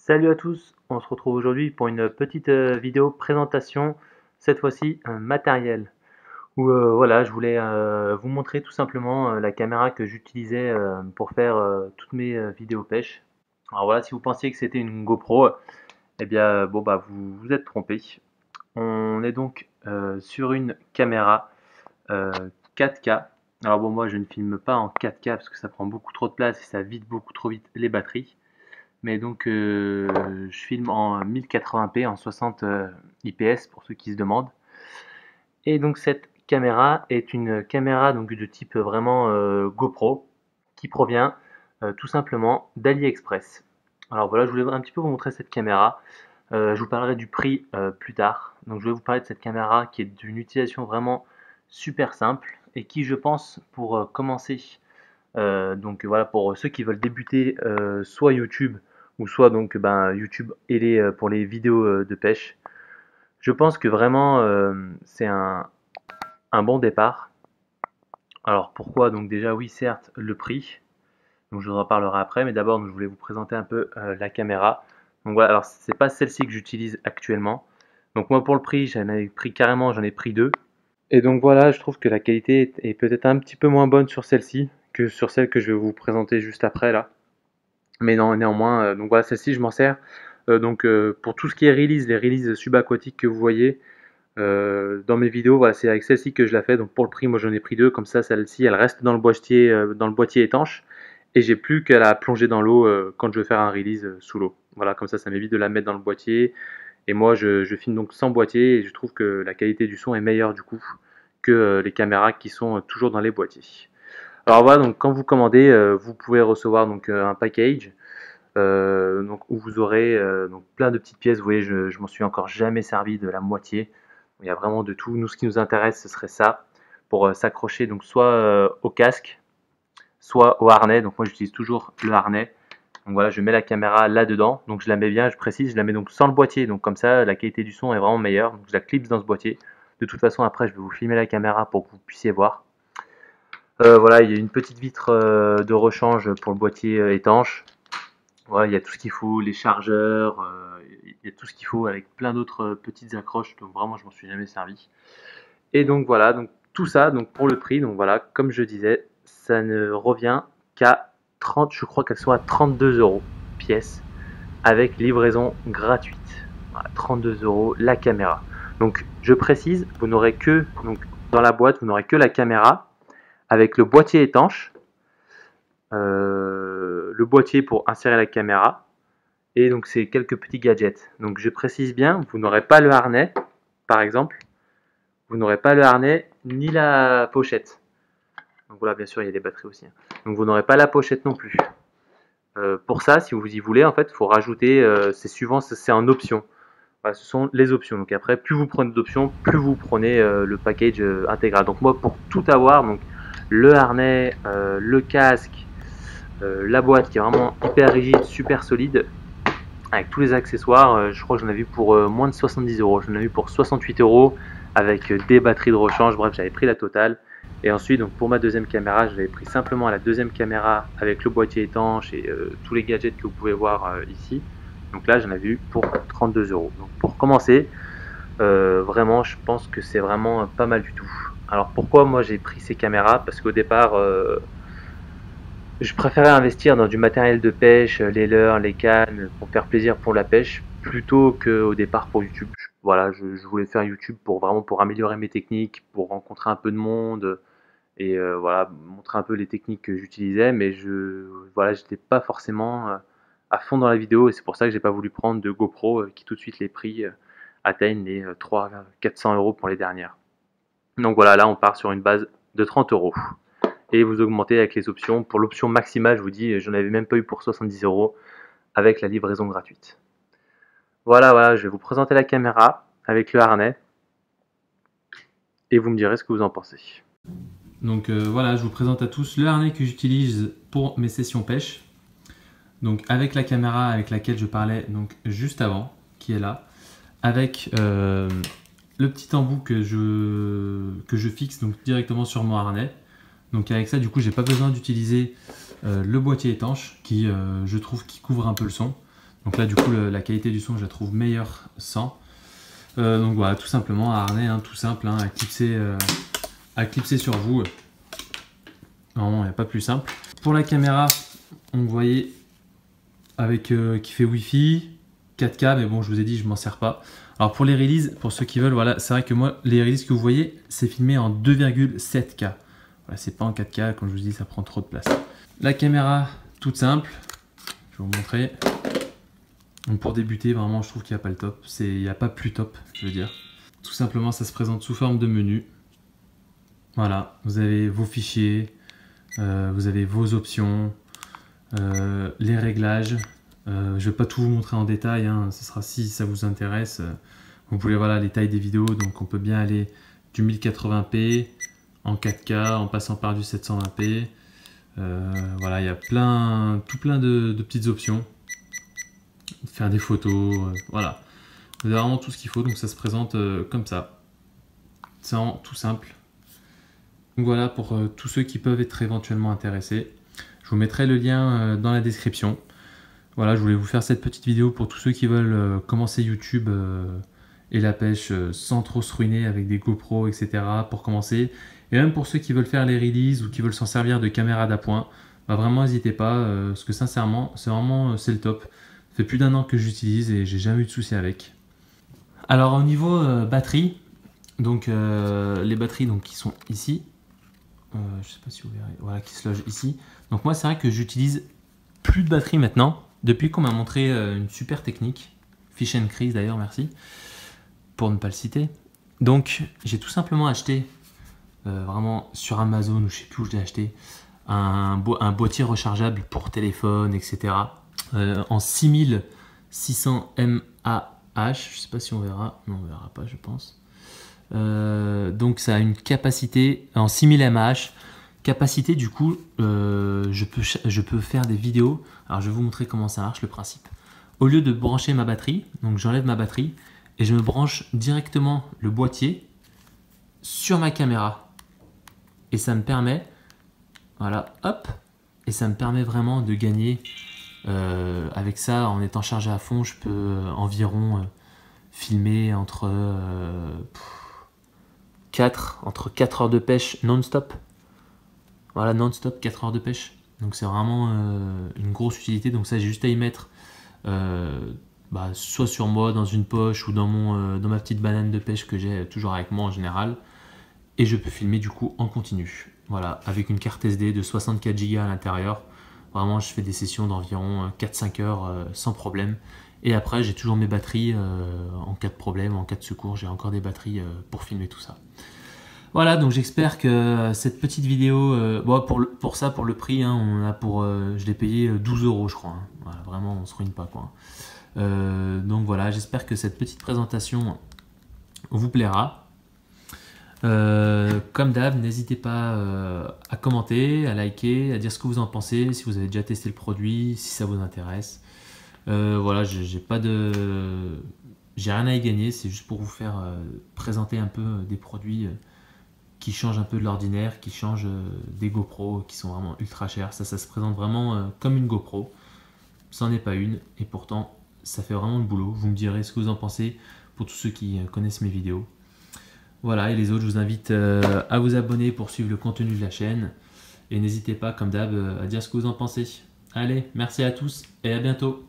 Salut à tous, on se retrouve aujourd'hui pour une petite vidéo présentation, cette fois-ci un matériel. Où voilà, je voulais vous montrer tout simplement la caméra que j'utilisais pour faire toutes mes vidéos pêche. Alors voilà, si vous pensiez que c'était une GoPro, eh bien bon bah vous vous êtes trompé. On est donc sur une caméra 4K. Alors bon, moi je ne filme pas en 4K parce que ça prend beaucoup trop de place et ça vide beaucoup trop vite les batteries. Mais donc je filme en 1080p, en 60 IPS pour ceux qui se demandent. Et donc cette caméra est une caméra donc de type vraiment GoPro qui provient tout simplement d'AliExpress. Alors voilà, je voulais un petit peu vous montrer cette caméra. Je vous parlerai du prix plus tard. Donc je vais vous parler de cette caméra qui est d'une utilisation vraiment super simple et qui, je pense, pour commencer, donc voilà, pour ceux qui veulent débuter soit YouTube ou soit donc YouTube et pour les vidéos de pêche, je pense que vraiment c'est un bon départ. Alors pourquoi? Donc déjà oui, certes, le prix, donc je vous en parlerai après, mais d'abord je voulais vous présenter un peu la caméra. Donc voilà, alors c'est pas celle-ci que j'utilise actuellement. Donc moi pour le prix, j'en ai pris carrément, j'en ai pris deux. Et donc voilà, je trouve que la qualité est peut-être un petit peu moins bonne sur celle-ci que sur celle que je vais vous présenter juste après là. Mais non, néanmoins, donc voilà, celle-ci je m'en sers. Pour tout ce qui est release, les releases subaquatiques que vous voyez dans mes vidéos, voilà, c'est avec celle-ci que je la fais. Donc pour le prix, moi j'en ai pris deux, comme ça celle-ci elle reste dans le boîtier étanche. Et j'ai plus qu'à la plonger dans l'eau quand je veux faire un release sous l'eau. Voilà, comme ça m'évite de la mettre dans le boîtier. Et moi je filme donc sans boîtier et je trouve que la qualité du son est meilleure du coup que les caméras qui sont toujours dans les boîtiers. Alors voilà, donc quand vous commandez, vous pouvez recevoir donc un package donc où vous aurez donc plein de petites pièces. Vous voyez, je m'en suis encore jamais servi de la moitié. Il y a vraiment de tout. Nous, ce qui nous intéresse, ce serait ça pour s'accrocher donc soit au casque, soit au harnais. Donc moi, j'utilise toujours le harnais. Donc voilà, je mets la caméra là-dedans. Donc je la mets bien, je précise, je la mets donc sans le boîtier. Donc comme ça, la qualité du son est vraiment meilleure. Donc je la clipse dans ce boîtier. De toute façon, après, je vais vous filmer la caméra pour que vous puissiez voir. Voilà, il y a une petite vitre de rechange pour le boîtier étanche. Voilà, il y a tout ce qu'il faut, les chargeurs, il y a tout ce qu'il faut avec plein d'autres petites accroches. Donc vraiment, je m'en suis jamais servi. Et donc voilà, donc tout ça, donc pour le prix, donc voilà, comme je disais, ça ne revient qu'à 30, je crois qu'elles sont à 32 euros pièce, avec livraison gratuite. Voilà, 32 euros la caméra. Donc je précise, vous n'aurez que, donc dans la boîte, vous n'aurez que la caméra avec le boîtier étanche, le boîtier pour insérer la caméra, et donc c'est quelques petits gadgets. Donc je précise bien, vous n'aurez pas le harnais, par exemple, vous n'aurez pas le harnais ni la pochette. Donc voilà, bien sûr, il y a des batteries aussi. Donc vous n'aurez pas la pochette non plus. Pour ça, si vous y voulez, en fait, il faut rajouter, c'est suivant, c'est en option. Voilà, ce sont les options. Donc après, plus vous prenez d'options, plus vous prenez le package intégral. Donc moi, pour tout avoir, donc le harnais, le casque, la boîte qui est vraiment hyper rigide, super solide, avec tous les accessoires, je crois que j'en ai vu pour moins de 70 euros. J'en ai vu pour 68 euros avec des batteries de rechange. Bref, j'avais pris la totale. Et ensuite, donc pour ma deuxième caméra, je l'avais pris simplement la deuxième caméra avec le boîtier étanche et tous les gadgets que vous pouvez voir ici. Donc là, j'en ai vu pour 32 euros. Donc pour commencer, vraiment, je pense que c'est vraiment pas mal du tout. Alors pourquoi moi j'ai pris ces caméras? Parce qu'au départ, je préférais investir dans du matériel de pêche, les leurres, les cannes, pour faire plaisir pour la pêche, plutôt qu'au départ pour YouTube. Voilà, je voulais faire YouTube pour vraiment pour améliorer mes techniques, pour rencontrer un peu de monde et voilà, montrer un peu les techniques que j'utilisais, mais voilà, j'étais pas forcément à fond dans la vidéo et c'est pour ça que j'ai pas voulu prendre de GoPro qui tout de suite les prix atteignent les 300-400 euros pour les dernières. Donc voilà, là on part sur une base de 30 euros et vous augmentez avec les options. Pour l'option maximale, je vous dis, j'en avais même pas eu pour 70 euros avec la livraison gratuite. Voilà, je vais vous présenter la caméra avec le harnais et vous me direz ce que vous en pensez. Donc voilà, je vous présente à tous le harnais que j'utilise pour mes sessions pêche. Donc avec la caméra avec laquelle je parlais donc juste avant, qui est là, avec le petit embout que je fixe donc directement sur mon harnais. Donc avec ça, du coup, j'ai pas besoin d'utiliser le boîtier étanche qui, je trouve, qui couvre un peu le son. Donc là du coup la qualité du son je la trouve meilleure sans. Donc voilà, tout simplement un harnais tout simple à clipser sur vous. Normalement il n'y a pas plus simple. Pour la caméra, on voyait avec qui fait Wi-Fi, 4K, mais bon je vous ai dit je m'en sers pas. Alors pour les releases, pour ceux qui veulent, voilà, c'est vrai que moi les releases que vous voyez, c'est filmé en 2,7K. Voilà, c'est pas en 4K, comme je vous dis, ça prend trop de place. La caméra, toute simple, je vais vous montrer. Donc pour débuter, vraiment, je trouve qu'il n'y a pas le top. Il n'y a pas plus top, je veux dire. Tout simplement, ça se présente sous forme de menu. Voilà, vous avez vos fichiers, vous avez vos options, les réglages. Je ne vais pas tout vous montrer en détail, ce sera si ça vous intéresse. Vous pouvez voilà les tailles des vidéos, donc on peut bien aller du 1080p en 4K en passant par du 720p. Voilà, il y a tout plein de petites options. Faire des photos, voilà. Vous avez vraiment tout ce qu'il faut, donc ça se présente comme ça. C'est vraiment tout simple. Donc voilà pour tous ceux qui peuvent être éventuellement intéressés. Je vous mettrai le lien dans la description. Voilà, je voulais vous faire cette petite vidéo pour tous ceux qui veulent commencer YouTube et la pêche sans trop se ruiner avec des GoPro, etc. pour commencer. Et même pour ceux qui veulent faire les releases ou qui veulent s'en servir de caméra d'appoint, bah vraiment n'hésitez pas, parce que sincèrement, c'est le top. Ça fait plus d'1 an que j'utilise et j'ai jamais eu de soucis avec. Alors au niveau batterie, donc les batteries donc, qui sont ici, je sais pas si vous verrez, voilà, qui se logent ici. Donc moi c'est vrai que j'utilise plus de batterie maintenant, depuis qu'on m'a montré une super technique, Fish and Chris d'ailleurs, merci, pour ne pas le citer. Donc j'ai tout simplement acheté, vraiment sur Amazon ou je sais plus où je l'ai acheté, un boîtier rechargeable pour téléphone, etc. En 6600 mAh, je sais pas si on verra, non on verra pas je pense. Donc ça a une capacité en 6000 mAh, capacité du coup je peux faire des vidéos. Alors je vais vous montrer comment ça marche, le principe. Au lieu de brancher ma batterie, donc j'enlève ma batterie et je me branche directement le boîtier sur ma caméra et ça me permet, voilà, hop, et ça me permet vraiment de gagner avec ça. En étant chargé à fond, je peux environ filmer entre 4 heures de pêche non-stop. Voilà, non-stop 4 heures de pêche. Donc c'est vraiment une grosse utilité. Donc ça, j'ai juste à y mettre soit sur moi, dans une poche ou dans ma petite banane de pêche que j'ai toujours avec moi en général. Et je peux filmer du coup en continu. Voilà, avec une carte SD de 64 Go à l'intérieur. Vraiment, je fais des sessions d'environ 4-5 heures sans problème. Et après, j'ai toujours mes batteries en cas de problème, en cas de secours. J'ai encore des batteries pour filmer tout ça. Voilà, donc j'espère que cette petite vidéo, pour ça, pour le prix, je l'ai payé 12 € je crois. Voilà, vraiment, on se ruine pas quoi. Donc voilà, j'espère que cette petite présentation vous plaira. Comme d'hab, n'hésitez pas à commenter, à liker, à dire ce que vous en pensez, si vous avez déjà testé le produit, si ça vous intéresse. Voilà, j'ai rien à y gagner, c'est juste pour vous faire présenter un peu des produits qui changent un peu de l'ordinaire, qui changent des GoPro qui sont vraiment ultra chers. Ça se présente vraiment comme une GoPro, c'en est pas une, et pourtant ça fait vraiment le boulot. Vous me direz ce que vous en pensez pour tous ceux qui connaissent mes vidéos. Voilà, et les autres, je vous invite à vous abonner pour suivre le contenu de la chaîne. Et n'hésitez pas, comme d'hab, à dire ce que vous en pensez. Allez, merci à tous et à bientôt.